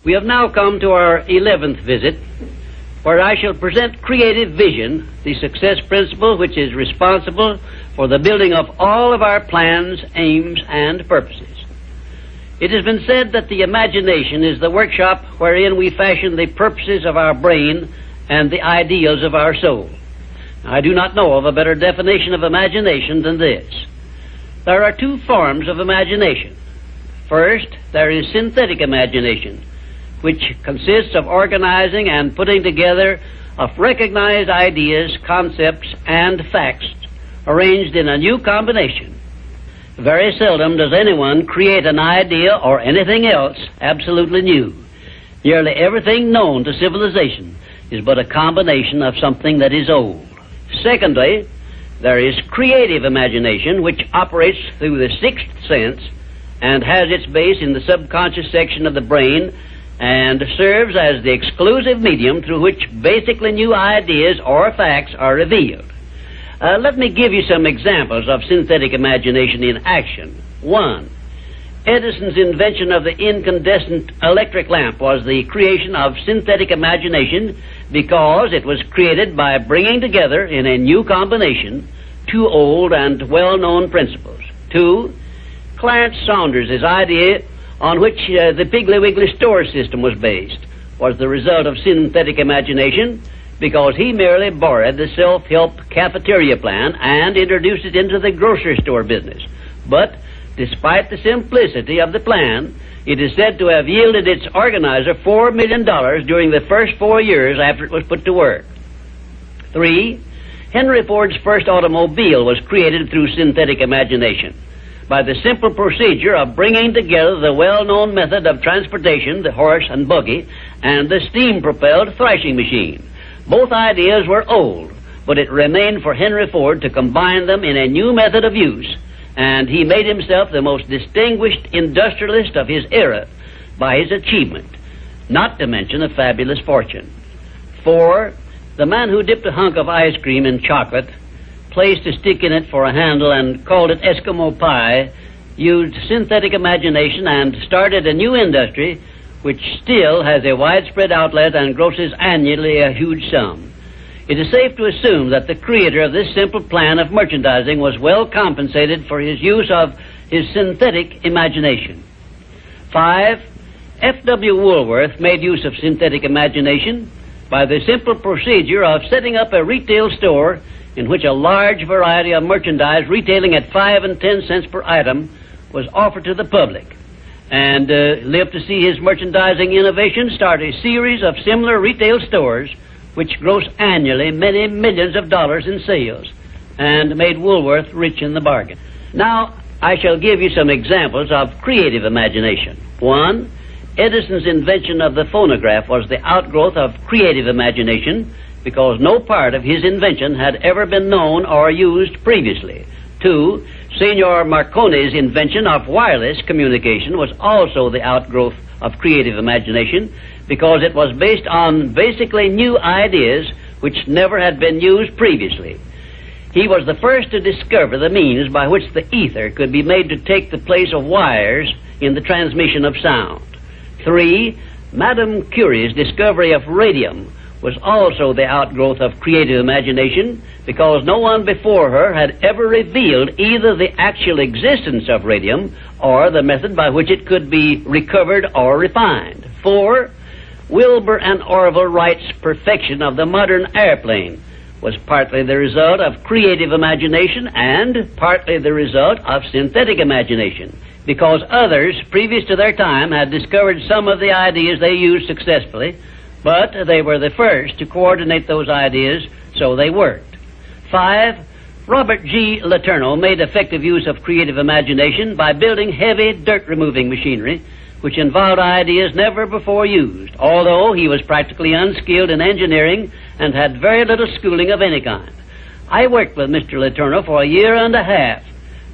We have now come to our 11th visit, where I shall present creative vision, the success principle which is responsible for the building of all of our plans, aims, and purposes. It has been said that the imagination is the workshop wherein we fashion the purposes of our brain and the ideals of our soul. I do not know of a better definition of imagination than this. There are two forms of imagination. First, there is synthetic imagination, which consists of organizing and putting together of recognized ideas, concepts, and facts arranged in a new combination. Very seldom does anyone create an idea or anything else absolutely new. Nearly everything known to civilization is but a combination of something that is old. Secondly, there is creative imagination, which operates through the sixth sense and has its base in the subconscious section of the brain and serves as the exclusive medium through which basically new ideas or facts are revealed. Let me give you some examples of synthetic imagination in action. 1. Edison's invention of the incandescent electric lamp was the creation of synthetic imagination because it was created by bringing together in a new combination two old and well-known principles. 2. Clarence Saunders' idea on which the Piggly Wiggly store system was based was the result of synthetic imagination because he merely borrowed the self-help cafeteria plan and introduced it into the grocery store business. But despite the simplicity of the plan, it is said to have yielded its organizer $4 million during the first 4 years after it was put to work. 3. Henry Ford's first automobile was created through synthetic imagination by the simple procedure of bringing together the well-known method of transportation, the horse and buggy, and the steam-propelled thrashing machine. Both ideas were old, but it remained for Henry Ford to combine them in a new method of use, and he made himself the most distinguished industrialist of his era by his achievement, not to mention a fabulous fortune. 4. The man who dipped a hunk of ice cream in chocolate, placed a stick in it for a handle, and called it Eskimo pie, used synthetic imagination and started a new industry which still has a widespread outlet and grosses annually a huge sum. It is safe to assume that the creator of this simple plan of merchandising was well compensated for his use of his synthetic imagination. 5. F.W. Woolworth made use of synthetic imagination by the simple procedure of setting up a retail store in which a large variety of merchandise retailing at 5 and 10 cents per item was offered to the public, and lived to see his merchandising innovation start a series of similar retail stores which gross annually many millions of dollars in sales and made Woolworth rich in the bargain. Now, I shall give you some examples of creative imagination. 1. Edison's invention of the phonograph was the outgrowth of creative imagination because no part of his invention had ever been known or used previously. 2. Signor Marconi's invention of wireless communication was also the outgrowth of creative imagination because it was based on basically new ideas which never had been used previously. He was the first to discover the means by which the ether could be made to take the place of wires in the transmission of sound. 3. Madame Curie's discovery of radium was also the outgrowth of creative imagination because no one before her had ever revealed either the actual existence of radium or the method by which it could be recovered or refined. 4. Wilbur and Orville Wright's perfection of the modern airplane was partly the result of creative imagination and partly the result of synthetic imagination, because others previous to their time had discovered some of the ideas they used successfully, but they were the first to coordinate those ideas, so they worked. 5. Robert G. Letourneau made effective use of creative imagination by building heavy dirt-removing machinery, which involved ideas never before used, although he was practically unskilled in engineering and had very little schooling of any kind. I worked with Mr. Letourneau for a year and a half,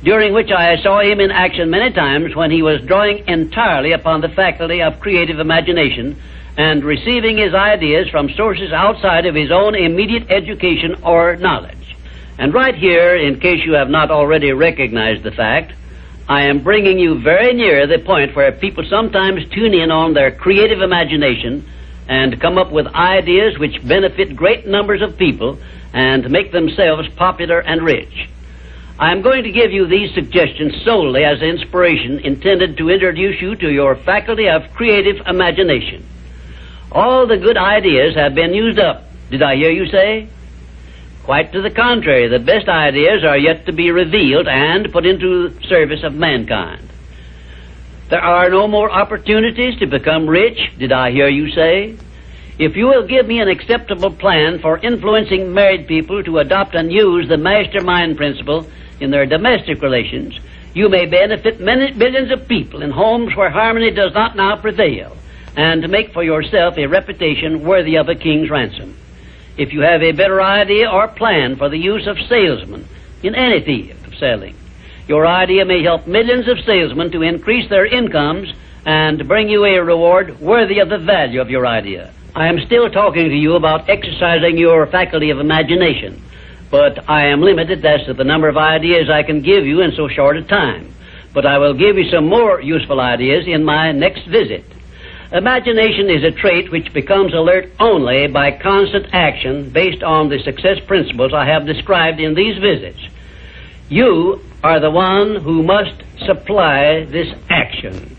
during which I saw him in action many times when he was drawing entirely upon the faculty of creative imagination and receiving his ideas from sources outside of his own immediate education or knowledge. And right here, in case you have not already recognized the fact, I am bringing you very near the point where people sometimes tune in on their creative imagination and come up with ideas which benefit great numbers of people and make themselves popular and rich. I am going to give you these suggestions solely as inspiration intended to introduce you to your faculty of creative imagination. All the good ideas have been used up, did I hear you say? Quite to the contrary, the best ideas are yet to be revealed and put into service of mankind. There are no more opportunities to become rich, did I hear you say? If you will give me an acceptable plan for influencing married people to adopt and use the mastermind principle in their domestic relations, you may benefit many billions of people in homes where harmony does not now prevail, and make for yourself a reputation worthy of a king's ransom. If you have a better idea or plan for the use of salesmen in any field of selling, your idea may help millions of salesmen to increase their incomes and bring you a reward worthy of the value of your idea. I am still talking to you about exercising your faculty of imagination, but I am limited as to the number of ideas I can give you in so short a time. But I will give you some more useful ideas in my next visit. Imagination is a trait which becomes alert only by constant action based on the success principles I have described in these visits. You are the one who must supply this action.